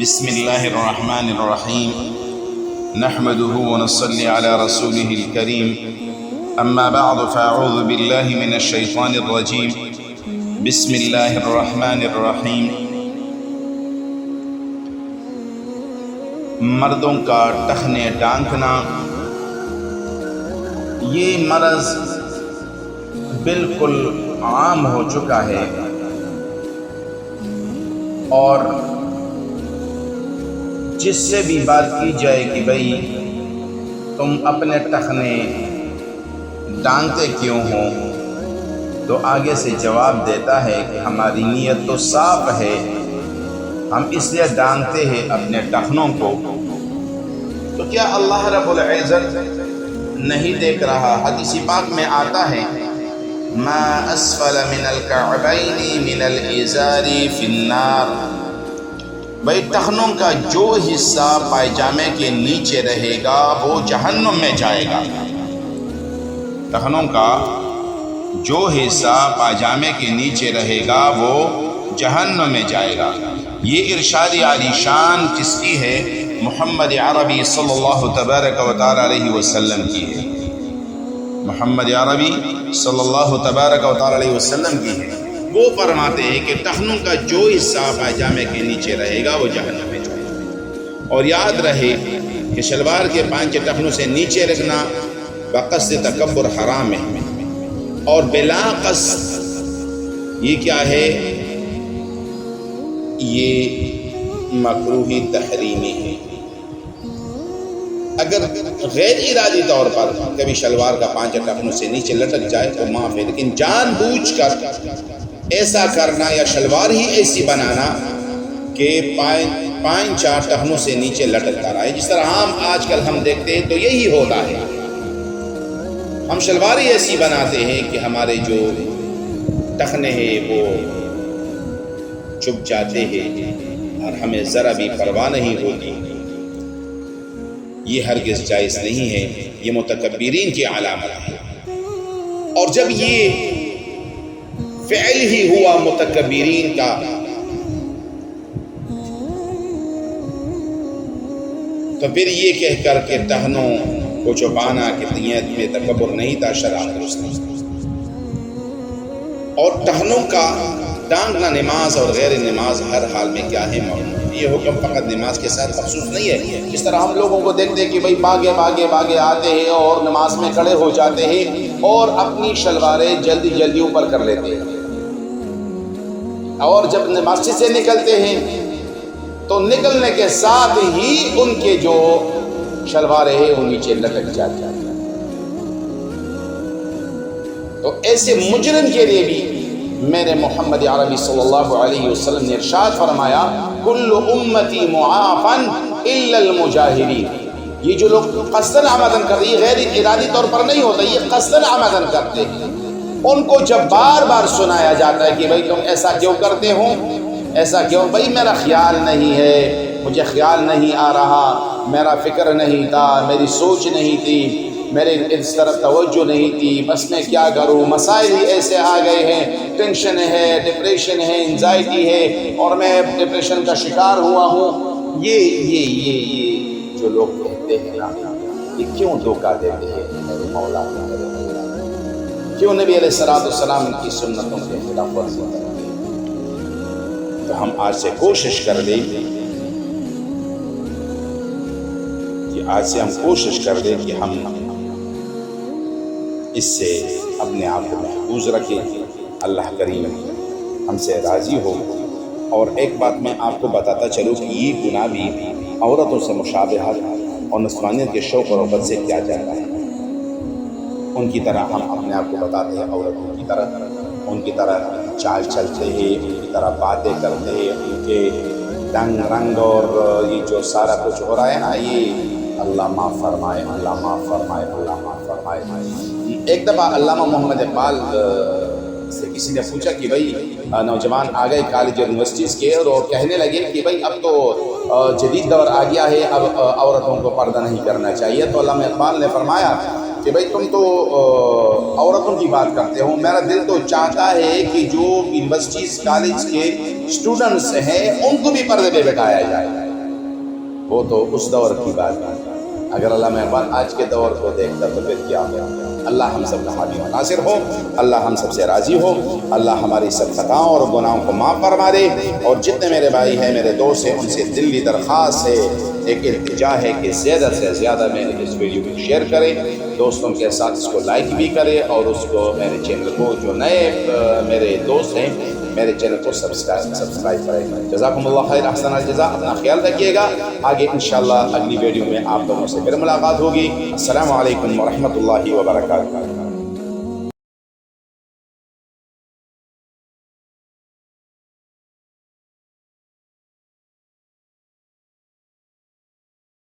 بسم الله الرحمن الرحيم نحمده ونصلي على رسوله الكريم أما بعد فأعوذ بالله من الشيطان الرجيم بسم الله الرحمن الرحيم مردوں کا ٹخنے ڈانکنا یہ مرض بالکل عام ہو چکا ہے، اور جس سے بھی بات کی جائے کہ بھئی تم اپنے ٹخنے ڈانگتے کیوں ہو، تو آگے سے جواب دیتا ہے کہ ہماری نیت تو صاف ہے، ہم اس لیے ڈانگتے ہیں اپنے ٹخنوں کو۔ تو کیا اللہ رب العزت نہیں دیکھ رہا؟ حدیث پاک میں آتا ہے ما اسفل من الکعبین من الازار فی النار، بھئی ٹخنوں کا جو حصہ پائجامے کے نیچے رہے گا وہ جہنم میں جائے گا۔ ٹخنوں کا جو حصہ پائجامے کے نیچے رہے گا وہ جہنم میں جائے گا۔ یہ ارشاد عالی شان کس کی ہے؟ محمد عربی صلی اللہ تبارک و تعالی علیہ وسلم کی ہے۔ محمد عربی صلی اللہ تبارک و تعالی علیہ وسلم کی ہے۔ وہ فرماتے ہیں کہ ٹخنوں کا جو حصہ پائجامے کے نیچے رہے گا وہ جہنم میں جائے گا۔ اور یاد رہے کہ شلوار کے پانچے ٹخنوں سے نیچے رکھنا بقصد تکبر حرام ہے، اور بلا قصد یہ کیا ہے؟ یہ مکروہ تحریمی ہے۔ اگر غیر ارادی طور پر کبھی شلوار کا پانچے ٹخنوں سے نیچے لٹک جائے تو معاف ہے، لیکن جان بوجھ کر ایسا کرنا یا شلوار ہی ایسی بنانا کہ پانچ چار ٹخنوں سے نیچے لٹک کر آئے، جس طرح آج کل ہم دیکھتے ہیں تو یہی ہوتا ہے۔ ہم شلوار ہی ایسی بناتے ہیں کہ ہمارے جو ٹخنے ہیں وہ چھپ جاتے ہیں اور ہمیں ذرا بھی پرواہ نہیں ہوتی۔ یہ ہرگز جائز نہیں ہے، یہ متکبرین کی علامت ہے۔ اور جب یہ فعل ہی ہوا متکبرین کا، تو پھر یہ کہہ کر کہ ٹخنوں کو چھپانا کہ نیت میں تکبر نہیں تھا، شرع درست نہیں۔ اور ٹخنوں کا ڈانگنا نماز اور غیر نماز ہر حال میں کیا ہے؟ معلوم ہے۔ یہ حکم فقط نماز کے ساتھ مخصوص نہیں ہے۔ جس طرح ہم لوگوں کو دیکھتے ہیں کہ بھئی باگے آتے ہیں اور نماز میں کھڑے ہو جاتے ہیں اور اپنی شلواریں جلدی اوپر کر لیتے ہیں، اور جب مسجد سے نکلتے ہیں تو نکلنے کے ساتھ ہی ان کے جو شلواریں ہیں وہ نیچے لٹک جاتی ہیں۔ تو ایسے مجرم کے لیے بھی میرے محمد عربی صلی اللہ علیہ وسلم نے ارشاد فرمایا کل امتی معافا الا المجاہرین۔ یہ جو لوگ قصداً عمدن کرتے ہیں، یہ غیر ارادی طور پر نہیں ہوتا، یہ قصداً عمدن کرتے ہیں، ان کو جب بار بار سنایا جاتا ہے کہ بھئی تم ایسا کیوں کرتے ہو، ایسا کیوں؟ بھئی میرا خیال نہیں ہے، مجھے خیال نہیں آ رہا، میرا فکر نہیں تھا، میری سوچ نہیں تھی، میرے اس طرف توجہ نہیں تھی، بس میں کیا کروں، مسائل ہی ایسے آ گئے ہیں، ٹینشن ہے، ڈپریشن ہے، انزائٹی ہے، اور میں ڈپریشن کا شکار ہوا ہوں۔ یہ جو لوگ کہتے ہیں نا، یہ کیوں دھوکہ دیتے ہیں میرے مولا؟ کیوں نبی علیہ السلام کی سنتوں کے خلاف ورزی کرتے ہیں؟ تو ہم آج سے کوشش کر لیں کہ ہم اس سے اپنے آپ کو محفوظ رکھیں، اللہ کریم ہم سے راضی ہو۔ اور ایک بات میں آپ کو بتاتا چلوں کہ یہ گناہ بھی عورتوں سے مشابہت اور نسوانیت کے شوق اور رغبت سے کیا جاتا ہے۔ ان کی طرح ہم اپنے آپ کو بتاتے ہیں، عورتوں کی طرح ان کی طرح چال چلتے ہیں، ان کی طرح باتیں کرتے ہیں، ان کے رنگ اور یہ جو سارا کچھ ہو رہا ہے نا، یہ اللہ معاف فرمائے، اللہ معاف فرمائے، اللہ معاف فرمائے۔ ایک دفعہ علامہ محمد اقبال سے کسی نے پوچھا کہ بھئی نوجوان آ گئے کالج یونیورسٹیز کے، اور وہ کہنے لگے کہ بھئی اب تو جدید دور آ گیا ہے، اب عورتوں کو پردہ نہیں کرنا چاہیے۔ تو علامہ اقبال نے فرمایا کہ بھئی تم تو عورتوں کی بات کرتے ہو، میرا دل تو چاہتا ہے کہ جو یونیورسٹیز کالج کے اسٹوڈنٹس ہیں ان کو بھی پردے پہ بٹھایا جائے۔ وہ تو اس دور کی بات ہے۔ اگر اللہ مہربان آج کے دور کو دیکھتا تو پھر کیا ہو؟ اللہ ہم سب کا حامی و ناصر ہو، اللہ ہم سب سے راضی ہو، اللہ ہماری سب خطاؤں اور گناہوں کو معاف فرما دے۔ اور جتنے میرے بھائی ہیں، میرے دوست ہیں، ان سے دلی درخواست ہے، ایک التجا ہے کہ زیادہ سے زیادہ اس ویڈیو کو شیئر کریں، دوستوں کے ساتھ اس کو لائک بھی کریں، اور اس کو میرے چینل کو، جو نئے میرے دوست ہیں، میرے چینل کو سبسکرائب کریں۔ جزاکم اللہ خیر، احسن الجزا، اپنا خیال رکھیے گا۔ آگے انشاءاللہ اگلی ویڈیو میں آپ لوگوں سے پھر ملاقات ہوگی۔ السلام علیکم ورحمۃ اللہ وبرکاتہ۔